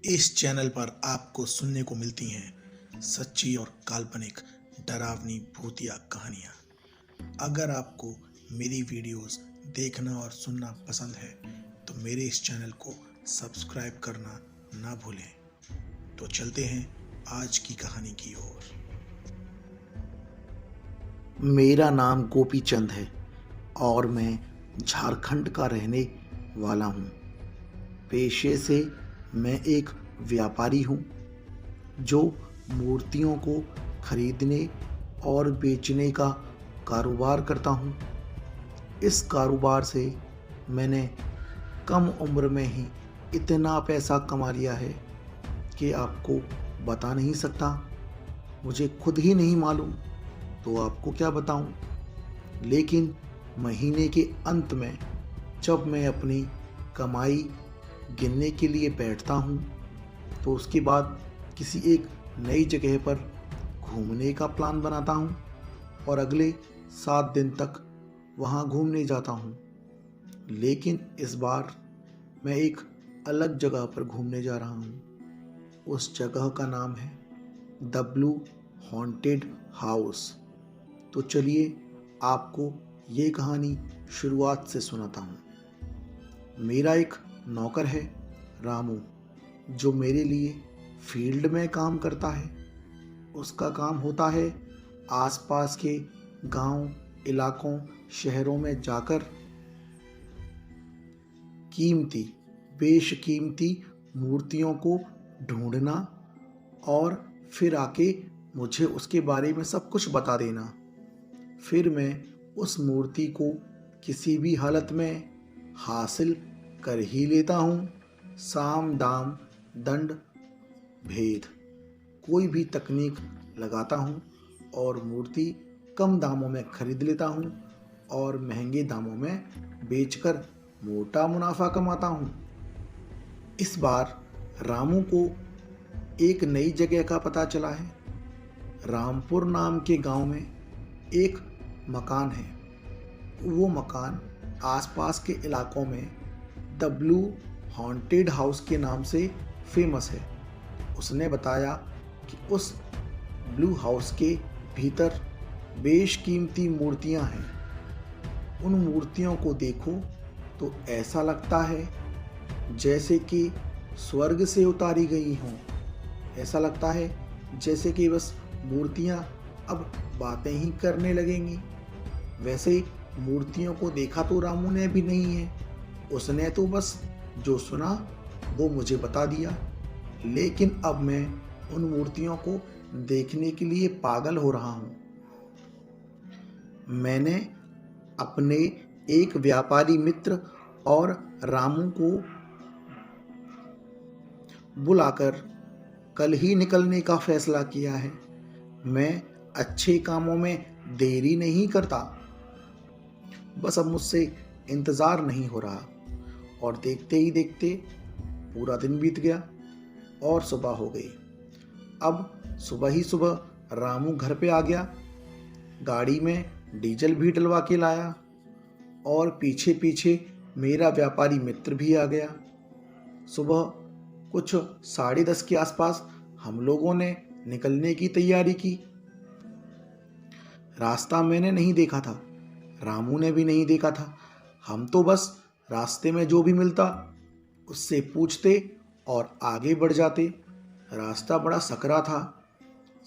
इस चैनल पर आपको सुनने को मिलती हैं सच्ची और काल्पनिक डरावनी भूतिया कहानियाँ। अगर आपको मेरी वीडियोस देखना और सुनना पसंद है तो मेरे इस चैनल को सब्सक्राइब करना ना भूलें। तो चलते हैं आज की कहानी की ओर। मेरा नाम गोपी चंद है और मैं झारखंड का रहने वाला हूँ। पेशे से मैं एक व्यापारी हूँ जो मूर्तियों को खरीदने और बेचने का कारोबार करता हूँ। इस कारोबार से मैंने कम उम्र में ही इतना पैसा कमा लिया है कि आपको बता नहीं सकता। मुझे खुद ही नहीं मालूम तो आपको क्या बताऊं। लेकिन महीने के अंत में जब मैं अपनी कमाई गिनने के लिए बैठता हूं तो उसके बाद किसी एक नई जगह पर घूमने का प्लान बनाता हूं और अगले 7 दिन तक वहां घूमने जाता हूं। लेकिन इस बार मैं एक अलग जगह पर घूमने जा रहा हूं। उस जगह का नाम है द ब्लू हॉन्टेड हाउस। तो चलिए आपको ये कहानी शुरुआत से सुनाता हूँ। मेरा एक नौकर है रामू, जो मेरे लिए फील्ड में काम करता है। उसका काम होता है आसपास के गांव, इलाकों, शहरों में जाकर बेशकीमती मूर्तियों को ढूंढना और फिर आके मुझे उसके बारे में सब कुछ बता देना। फिर मैं उस मूर्ति को किसी भी हालत में हासिल कर ही लेता हूँ। साम दाम दंड भेद कोई भी तकनीक लगाता हूँ और मूर्ति कम दामों में खरीद लेता हूँ और महंगे दामों में बेचकर मोटा मुनाफा कमाता हूँ। इस बार रामू को एक नई जगह का पता चला है। रामपुर नाम के गांव में एक मकान है। वो मकान आसपास के इलाकों में द ब्लू हॉन्टेड हाउस के नाम से फेमस है। उसने बताया कि उस ब्लू हाउस के भीतर बेशकीमती मूर्तियां हैं। उन मूर्तियों को देखो तो ऐसा लगता है जैसे कि स्वर्ग से उतारी गई हों। ऐसा लगता है जैसे कि बस मूर्तियां अब बातें ही करने लगेंगी। वैसे मूर्तियों को देखा तो रामू ने भी नहीं है। उसने तो बस जो सुना वो मुझे बता दिया। लेकिन अब मैं उन मूर्तियों को देखने के लिए पागल हो रहा हूँ। मैंने अपने एक व्यापारी मित्र और रामू को बुलाकर कल ही निकलने का फैसला किया है। मैं अच्छे कामों में देरी नहीं करता। बस अब मुझसे इंतज़ार नहीं हो रहा। और देखते ही देखते पूरा दिन बीत गया और सुबह हो गई। अब सुबह ही सुबह रामू घर पे आ गया। गाड़ी में डीजल भी डलवा के लाया और पीछे पीछे मेरा व्यापारी मित्र भी आ गया। सुबह कुछ 10:30 के आसपास हम लोगों ने निकलने की तैयारी की। रास्ता मैंने नहीं देखा था, रामू ने भी नहीं देखा था। हम तो बस रास्ते में जो भी मिलता उससे पूछते और आगे बढ़ जाते। रास्ता बड़ा सकरा था।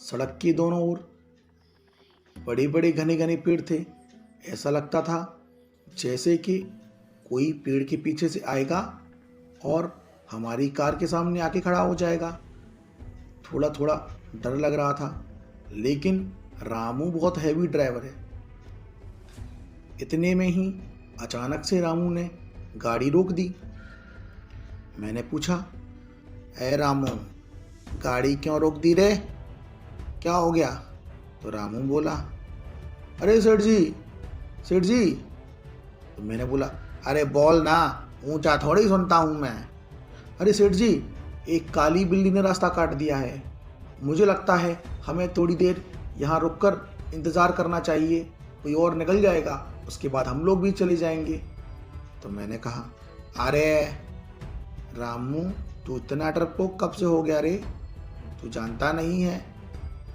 सड़क के दोनों ओर बड़े बड़े घने घने पेड़ थे। ऐसा लगता था जैसे कि कोई पेड़ के पीछे से आएगा और हमारी कार के सामने आके खड़ा हो जाएगा। थोड़ा थोड़ा डर लग रहा था, लेकिन रामू बहुत हैवी ड्राइवर है। इतने में ही अचानक से रामू ने गाड़ी रोक दी। मैंने पूछा, ए रामू, गाड़ी क्यों रोक दी रे? क्या हो गया? तो रामू बोला, अरे सेठ जी। तो मैंने बोला, अरे बोल ना, ऊंचा थोड़ी सुनता हूँ मैं। अरे सेठ जी, एक काली बिल्ली ने रास्ता काट दिया है। मुझे लगता है हमें थोड़ी देर यहाँ रुककर इंतज़ार करना चाहिए। कोई और निकल जाएगा, उसके बाद हम लोग भी चले जाएंगे। तो मैंने कहा, अरे रामू, तू इतना डरपोक कब से हो गया रे? तू जानता नहीं है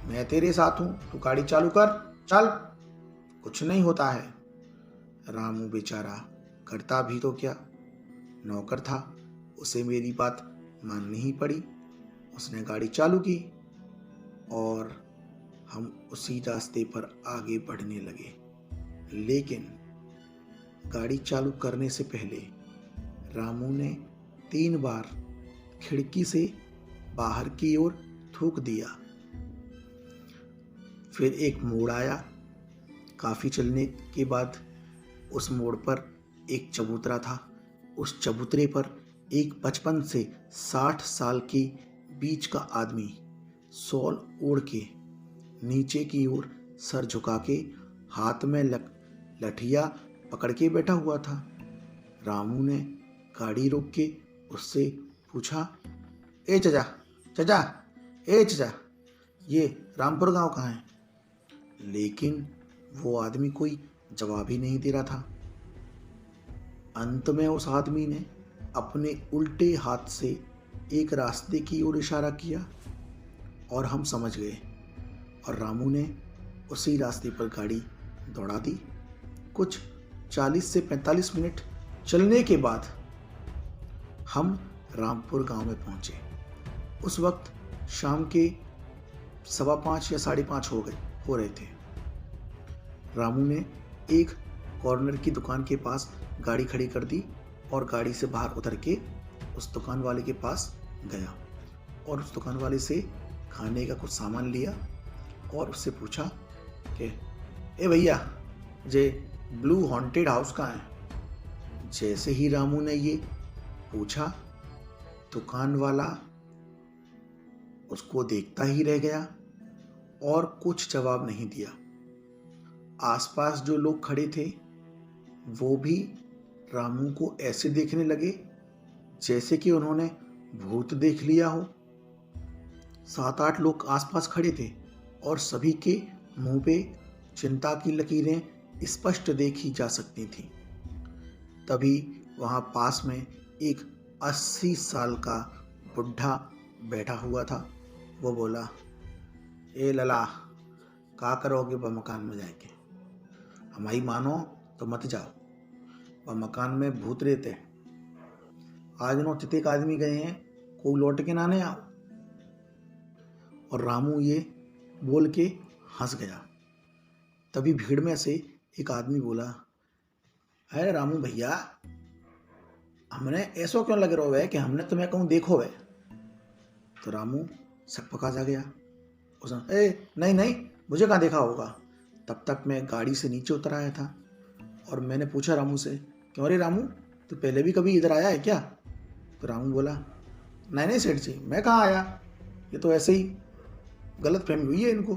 मैं तेरे साथ हूँ, तू गाड़ी चालू कर, चल। कुछ नहीं होता है। रामू बेचारा करता भी तो क्या, नौकर था, उसे मेरी बात माननी ही पड़ी। उसने गाड़ी चालू की और हम उसी रास्ते पर आगे बढ़ने लगे। लेकिन गाड़ी चालू करने से पहले रामू ने 3 बार खिड़की से बाहर की ओर थूक दिया। फिर एक मोड़ आया। काफ़ी चलने के बाद उस मोड़ पर एक चबूतरा था। उस चबूतरे पर एक 55 से 60 साल के बीच का आदमी शॉल ओढ़ के नीचे की ओर सर झुका के हाथ में लठिया पकड़ के बैठा हुआ था। रामू ने गाड़ी रोक के उससे पूछा, ए चचा, चचा, ए चचा, ये रामपुर गांव कहाँ है? लेकिन वो आदमी कोई जवाब ही नहीं दे रहा था। अंत में उस आदमी ने अपने उल्टे हाथ से एक रास्ते की ओर इशारा किया और हम समझ गए और रामू ने उसी रास्ते पर गाड़ी दौड़ा दी। कुछ 40 से 45 मिनट चलने के बाद हम रामपुर गांव में पहुंचे। उस वक्त शाम के 5:15 या 5:30 हो रहे थे। रामू ने एक कॉर्नर की दुकान के पास गाड़ी खड़ी कर दी और गाड़ी से बाहर उतर के उस दुकान वाले के पास गया और उस दुकान वाले से खाने का कुछ सामान लिया और उससे पूछा कि ए भैया, जे ब्लू हॉन्टेड हाउस कहाँ है? जैसे ही रामू ने ये पूछा, दुकान वाला उसको देखता ही रह गया और कुछ जवाब नहीं दिया। आसपास जो लोग खड़े थे वो भी रामू को ऐसे देखने लगे जैसे कि उन्होंने भूत देख लिया हो। 7-8 लोग आसपास खड़े थे और सभी के मुंह पे चिंता की लकीरें स्पष्ट देखी जा सकती थी। तभी वहां पास में एक 80 साल का बुढ़ा बैठा हुआ था। वो बोला, ए लला, का करोगे व मकान में जाके? हमारी मानो तो मत जाओ, वह मकान में भूत रहते। आज नो तितेक आदमी गए हैं, कोई लौट के ना नहीं आओ। और रामू ये बोल के हंस गया। तभी भीड़ में से एक आदमी बोला, अरे रामू भैया, हमने ऐसा क्यों लग रहा है कि हमने तुम्हें कहूँ देखो है? तो रामू सकपका जा गया। उसने, ए नहीं नहीं, मुझे कहाँ देखा होगा। तब तक मैं गाड़ी से नीचे उतर आया था और मैंने पूछा रामू से, क्यों रे रामू, तू पहले भी कभी इधर आया है क्या? तो रामू बोला, नहीं नहीं सेठ जी, मैं कहाँ आया, ये तो ऐसे ही गलत फहमी हुई है इनको।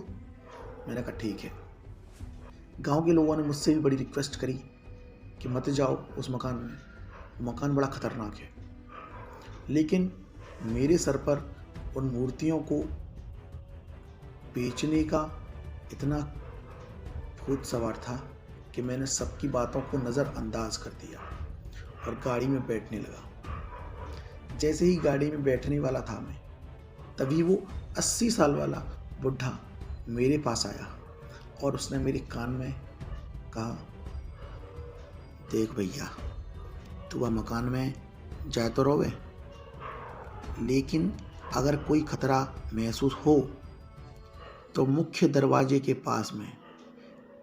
मैंने कहा ठीक है। गांव के लोगों ने मुझसे भी बड़ी रिक्वेस्ट करी कि मत जाओ उस मकान में, मकान बड़ा खतरनाक है। लेकिन मेरे सर पर उन मूर्तियों को बेचने का इतना भूत सवार था कि मैंने सबकी बातों को नज़रअंदाज कर दिया और गाड़ी में बैठने लगा। जैसे ही गाड़ी में बैठने वाला था मैं, तभी वो 80 साल वाला बुढ़ा मेरे पास आया और उसने मेरे कान में कहा, देख भैया, तू वह मकान में जाए तो रोवे, लेकिन अगर कोई खतरा महसूस हो तो मुख्य दरवाजे के पास में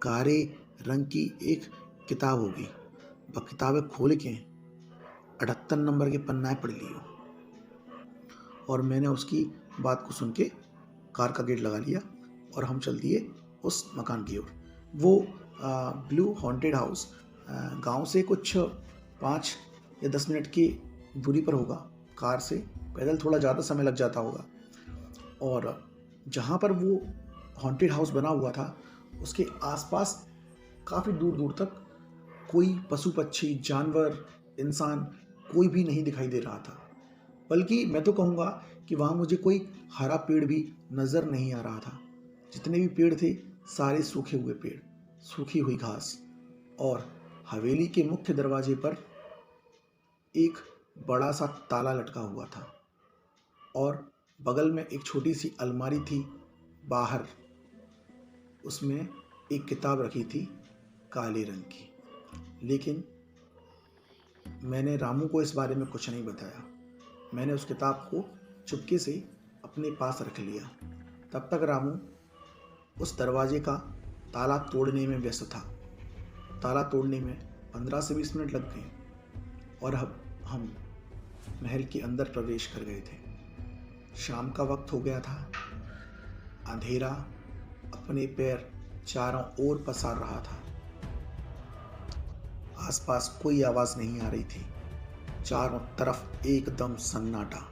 काले रंग की एक किताब होगी, वह किताबें खोल के 78 नंबर के पन्ना पढ़ लियो। और मैंने उसकी बात को सुन के कार का गेट लगा लिया और हम चल दिए उस मकान की ओर। वो ब्लू हॉन्टेड हाउस गांव से कुछ 5 या 10 मिनट की दूरी पर होगा। कार से पैदल थोड़ा ज़्यादा समय लग जाता होगा। और जहाँ पर वो हॉन्टेड हाउस बना हुआ था उसके आसपास काफ़ी दूर दूर तक कोई पशु पक्षी, जानवर, इंसान कोई भी नहीं दिखाई दे रहा था। बल्कि मैं तो कहूँगा कि वहाँ मुझे कोई हरा पेड़ भी नज़र नहीं आ रहा था। जितने भी पेड़ थे सारे सूखे हुए पेड़, सूखी हुई घास। और हवेली के मुख्य दरवाजे पर एक बड़ा सा ताला लटका हुआ था और बगल में एक छोटी सी अलमारी थी बाहर, उसमें एक किताब रखी थी काले रंग की। लेकिन मैंने रामू को इस बारे में कुछ नहीं बताया। मैंने उस किताब को चुपके से अपने पास रख लिया। तब तक रामू उस दरवाजे का ताला तोड़ने में व्यस्त था। ताला तोड़ने में 15 से 20 मिनट लग गए और अब हम महल के अंदर प्रवेश कर गए थे। शाम का वक्त हो गया था। अंधेरा अपने पैर चारों ओर पसार रहा था। आसपास कोई आवाज नहीं आ रही थी। चारों तरफ एकदम सन्नाटा।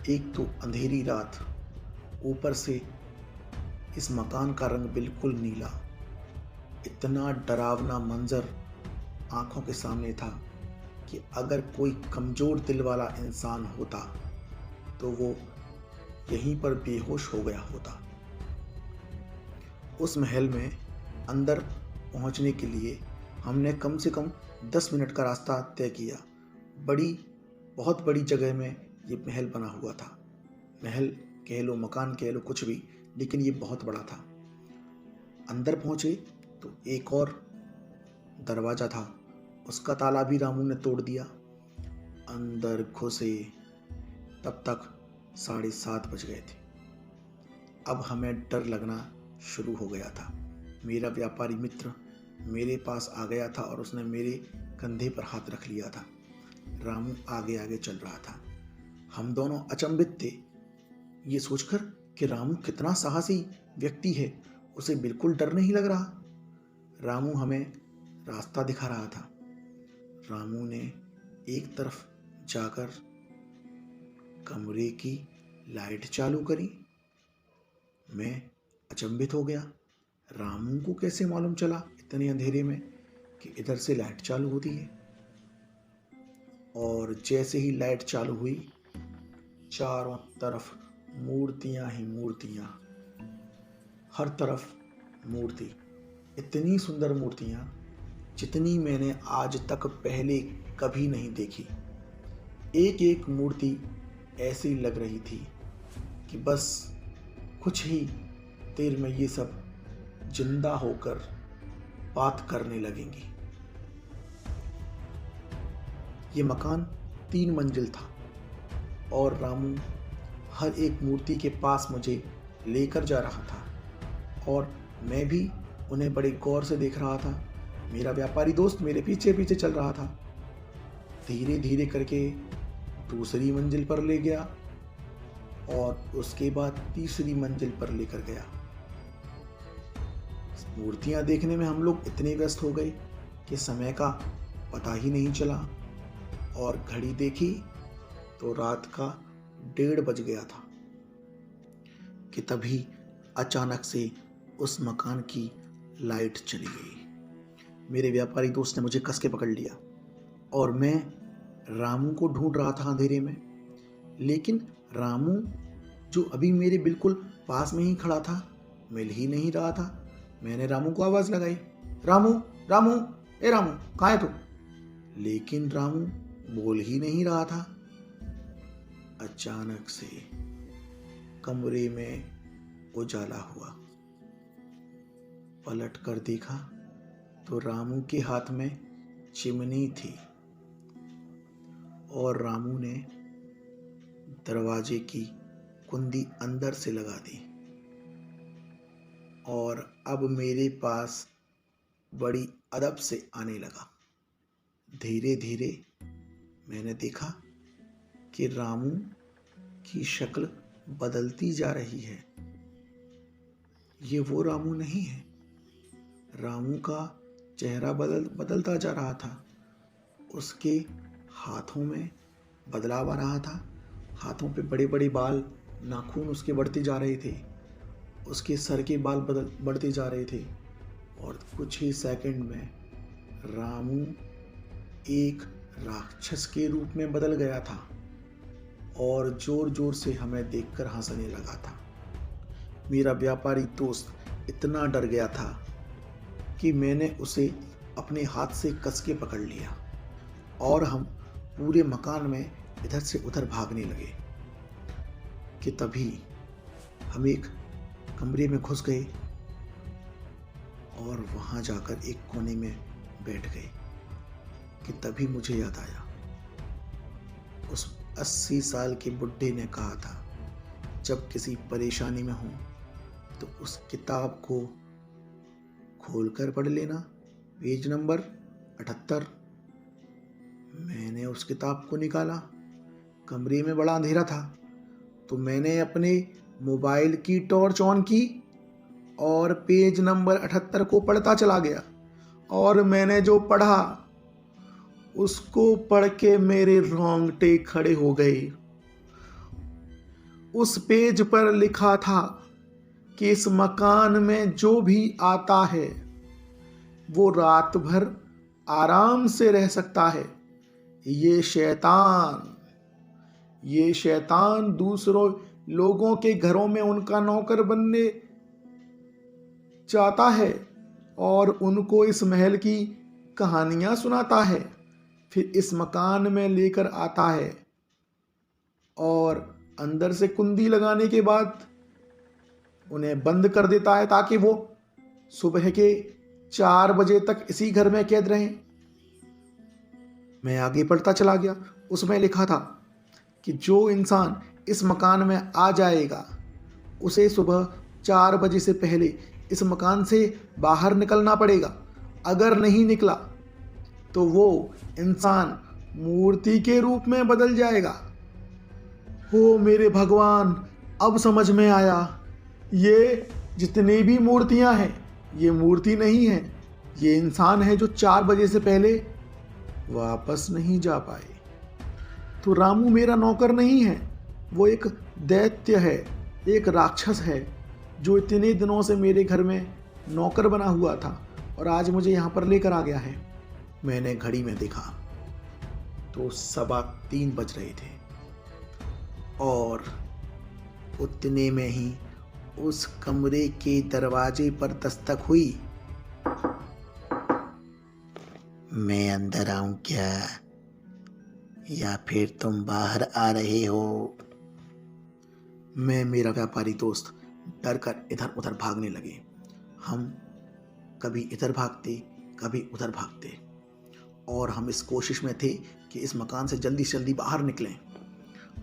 एक तो अंधेरी रात, ऊपर से इस मकान का रंग बिल्कुल नीला। इतना डरावना मंजर आंखों के सामने था कि अगर कोई कमजोर दिल वाला इंसान होता तो वो यहीं पर बेहोश हो गया होता। उस महल में अंदर पहुंचने के लिए हमने कम से कम 10 मिनट का रास्ता तय किया। बहुत बड़ी जगह में ये महल बना हुआ था। महल कह लो, मकान कह लो, कुछ भी, लेकिन ये बहुत बड़ा था। अंदर पहुंचे तो एक और दरवाजा था, उसका ताला भी रामू ने तोड़ दिया। अंदर घुसे तब तक 7:30 बज गए थे। अब हमें डर लगना शुरू हो गया था। मेरा व्यापारी मित्र मेरे पास आ गया था और उसने मेरे कंधे पर हाथ रख लिया था। रामू आगे आगे चल रहा था। हम दोनों अचंभित थे ये सोचकर कि रामू कितना साहसी व्यक्ति है, उसे बिल्कुल डर नहीं लग रहा। रामू हमें रास्ता दिखा रहा था। रामू ने एक तरफ जाकर कमरे की लाइट चालू करी। मैं अचंभित हो गया। रामू को कैसे मालूम चला इतने अंधेरे में कि इधर से लाइट चालू होती है। और जैसे ही लाइट चालू हुई, चारों तरफ मूर्तियां ही मूर्तियां, हर तरफ मूर्ति। इतनी सुंदर मूर्तियां जितनी मैंने आज तक पहले कभी नहीं देखी। एक एक मूर्ति ऐसी लग रही थी कि बस कुछ ही देर में ये सब जिंदा होकर बात करने लगेंगी। ये मकान 3 मंजिल था और रामू हर एक मूर्ति के पास मुझे लेकर जा रहा था और मैं भी उन्हें बड़े गौर से देख रहा था। मेरा व्यापारी दोस्त मेरे पीछे पीछे चल रहा था। धीरे धीरे करके दूसरी मंजिल पर ले गया और उसके बाद तीसरी मंजिल पर लेकर गया। मूर्तियां देखने में हम लोग इतने व्यस्त हो गए कि समय का पता ही नहीं चला और घड़ी देखी तो रात का 1:30 बज गया था कि तभी अचानक से उस मकान की लाइट चली गई। मेरे व्यापारी दोस्त ने मुझे कस के पकड़ लिया और मैं रामू को ढूंढ रहा था अंधेरे में। लेकिन रामू जो अभी मेरे बिल्कुल पास में ही खड़ा था, मिल ही नहीं रहा था। मैंने रामू को आवाज लगाई, रामू रामू, ए रामू कहाँ है तू? लेकिन रामू बोल ही नहीं रहा था। अचानक से कमरे में उजाला हुआ। पलट कर देखा तो रामू के हाथ में चिमनी थी और रामू ने दरवाजे की कुंडी अंदर से लगा दी और अब मेरे पास बड़ी अदब से आने लगा। धीरे धीरे मैंने देखा कि रामू की शक्ल बदलती जा रही है। ये वो रामू नहीं है। रामू का चेहरा बदलता जा रहा था। उसके हाथों में बदलाव आ रहा था। हाथों पे बड़े बड़े बाल, नाखून उसके बढ़ते जा रहे थे। उसके सर के बाल बढ़ते जा रहे थे और कुछ ही सेकंड में रामू एक राक्षस के रूप में बदल गया था और जोर जोर से हमें देखकर हंसने लगा था। मेरा व्यापारी दोस्त इतना डर गया था कि मैंने उसे अपने हाथ से कस के पकड़ लिया और हम पूरे मकान में इधर से उधर भागने लगे। कि तभी हम एक कमरे में घुस गए और वहाँ जाकर एक कोने में बैठ गए कि तभी मुझे याद आया, उस 80 साल के बुड्ढे ने कहा था, जब किसी परेशानी में हो तो उस किताब को खोलकर पढ़ लेना, पेज नंबर 78। मैंने उस किताब को निकाला। कमरे में बड़ा अंधेरा था, तो मैंने अपने मोबाइल की टॉर्च ऑन की और पेज नंबर 78 को पढ़ता चला गया। और मैंने जो पढ़ा उसको पढ़ के मेरे रोंगटे खड़े हो गए। उस पेज पर लिखा था कि इस मकान में जो भी आता है वो रात भर आराम से रह सकता है। ये शैतान दूसरों लोगों के घरों में उनका नौकर बनने चाहता है और उनको इस महल की कहानियां सुनाता है, फिर इस मकान में लेकर आता है और अंदर से कुंडी लगाने के बाद उन्हें बंद कर देता है ताकि वो सुबह के 4 बजे तक इसी घर में कैद रहें। मैं आगे पढ़ता चला गया। उसमें लिखा था कि जो इंसान इस मकान में आ जाएगा उसे सुबह 4 बजे से पहले इस मकान से बाहर निकलना पड़ेगा। अगर नहीं निकला तो वो इंसान मूर्ति के रूप में बदल जाएगा। हो मेरे भगवान, अब समझ में आया, ये जितनी भी मूर्तियां हैं ये मूर्ति नहीं है, ये इंसान है जो 4 बजे से पहले वापस नहीं जा पाए। तो रामू मेरा नौकर नहीं है, वो एक दैत्य है, एक राक्षस है जो इतने दिनों से मेरे घर में नौकर बना हुआ था और आज मुझे यहाँ पर लेकर आ गया है। मैंने घड़ी में देखा तो 3:15 बज रहे थे और उतने में ही उस कमरे के दरवाजे पर दस्तक हुई। मैं अंदर आऊं क्या, या फिर तुम बाहर आ रहे हो? मैं मेरा व्यापारी दोस्त डर कर इधर उधर भागने लगे। हम कभी इधर भागते कभी उधर भागते और हम इस कोशिश में थे कि इस मकान से जल्दी बाहर निकलें।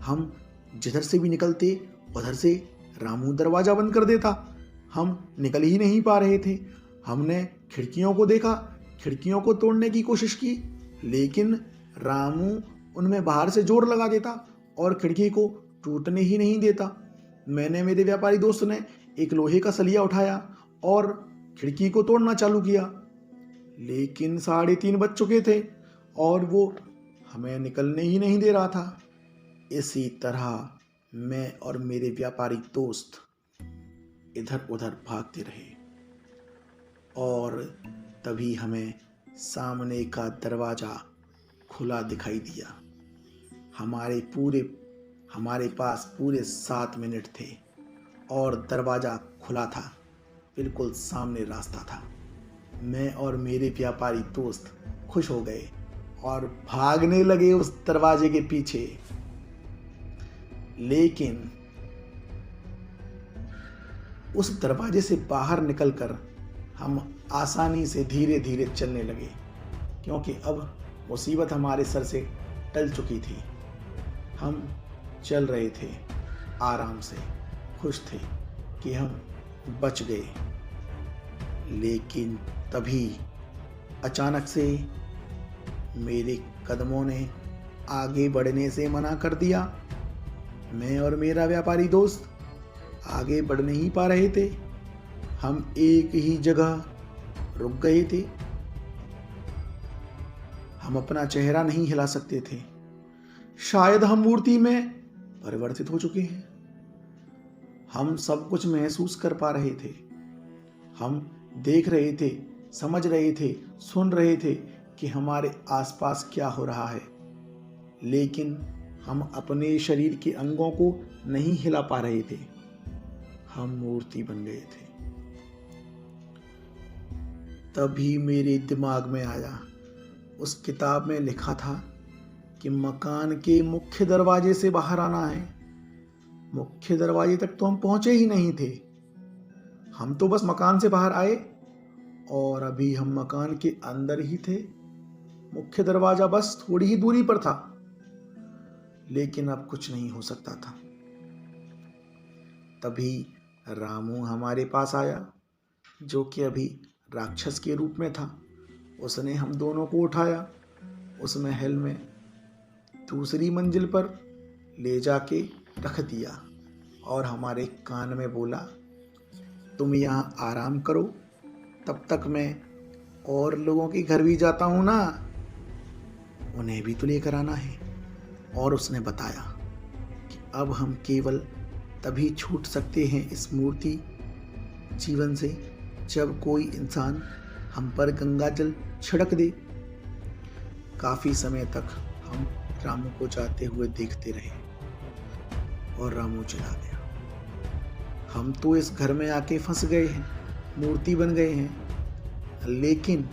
हम जिधर से भी निकलते उधर से रामू दरवाज़ा बंद कर देता। हम निकल ही नहीं पा रहे थे। हमने खिड़कियों को देखा, खिड़कियों को तोड़ने की कोशिश की, लेकिन रामू उनमें बाहर से जोर लगा देता और खिड़की को टूटने ही नहीं देता। मैंने, मेरे व्यापारी दोस्त ने एक लोहे का सलिया उठाया और खिड़की को तोड़ना चालू किया, लेकिन 3:30 बज चुके थे और वो हमें निकलने ही नहीं दे रहा था। इसी तरह मैं और मेरे व्यापारी दोस्त इधर उधर भागते रहे और तभी हमें सामने का दरवाज़ा खुला दिखाई दिया। हमारे पास पूरे 7 मिनट थे और दरवाज़ा खुला था, बिल्कुल सामने रास्ता था। मैं और मेरे व्यापारी दोस्त खुश हो गए और भागने लगे उस दरवाजे के पीछे, लेकिन उस दरवाजे से बाहर निकलकर हम आसानी से धीरे धीरे चलने लगे, क्योंकि अब मुसीबत हमारे सर से टल चुकी थी। हम चल रहे थे आराम से, खुश थे कि हम बच गए। लेकिन तभी अचानक से मेरे कदमों ने आगे बढ़ने से मना कर दिया। मैं और मेरा व्यापारी दोस्त आगे बढ़ नहीं पा रहे थे। हम एक ही जगह रुक गए थे। हम अपना चेहरा नहीं हिला सकते थे। शायद हम मूर्ति में परिवर्तित हो चुके हैं। हम सब कुछ महसूस कर पा रहे थे। हम देख रहे थे, समझ रहे थे, सुन रहे थे कि हमारे आसपास क्या हो रहा है, लेकिन हम अपने शरीर के अंगों को नहीं हिला पा रहे थे। हम मूर्ति बन गए थे। तभी मेरे दिमाग में आया, उस किताब में लिखा था कि मकान के मुख्य दरवाजे से बाहर आना है। मुख्य दरवाजे तक तो हम पहुंचे ही नहीं थे। हम तो बस मकान से बाहर आए और अभी हम मकान के अंदर ही थे। मुख्य दरवाजा बस थोड़ी ही दूरी पर था, लेकिन अब कुछ नहीं हो सकता था। तभी रामू हमारे पास आया, जो कि अभी राक्षस के रूप में था। उसने हम दोनों को उठाया, उस महल में दूसरी मंजिल पर ले जाके रख दिया और हमारे कान में बोला, तुम यहाँ आराम करो, तब तक मैं और लोगों के घर भी जाता हूँ ना, उन्हें भी तो लेकर आना है। और उसने बताया कि अब हम केवल तभी छूट सकते हैं इस मूर्ति जीवन से जब कोई इंसान हम पर गंगा जल छिड़क दे। काफी समय तक हम रामू को जाते हुए देखते रहे और रामू चला गया। हम तो इस घर में आके फंस गए हैं, मूर्ति बन गए हैं, लेकिन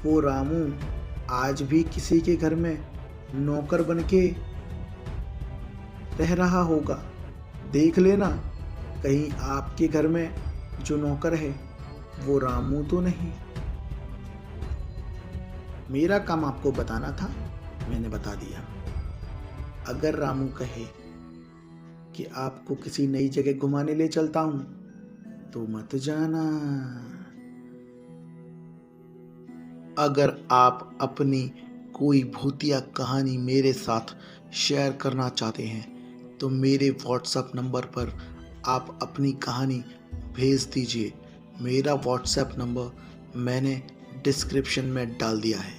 वो रामू आज भी किसी के घर में नौकर बन के रह रहा होगा। देख लेना, कहीं आपके घर में जो नौकर है वो रामू तो नहीं। मेरा काम आपको बताना था, मैंने बता दिया। अगर रामू कहे कि आपको किसी नई जगह घुमाने ले चलता हूं तो मत जाना। अगर आप अपनी कोई भूतिया कहानी मेरे साथ शेयर करना चाहते हैं तो मेरे व्हाट्सएप नंबर पर आप अपनी कहानी भेज दीजिए। मेरा व्हाट्सएप नंबर मैंने डिस्क्रिप्शन में डाल दिया है।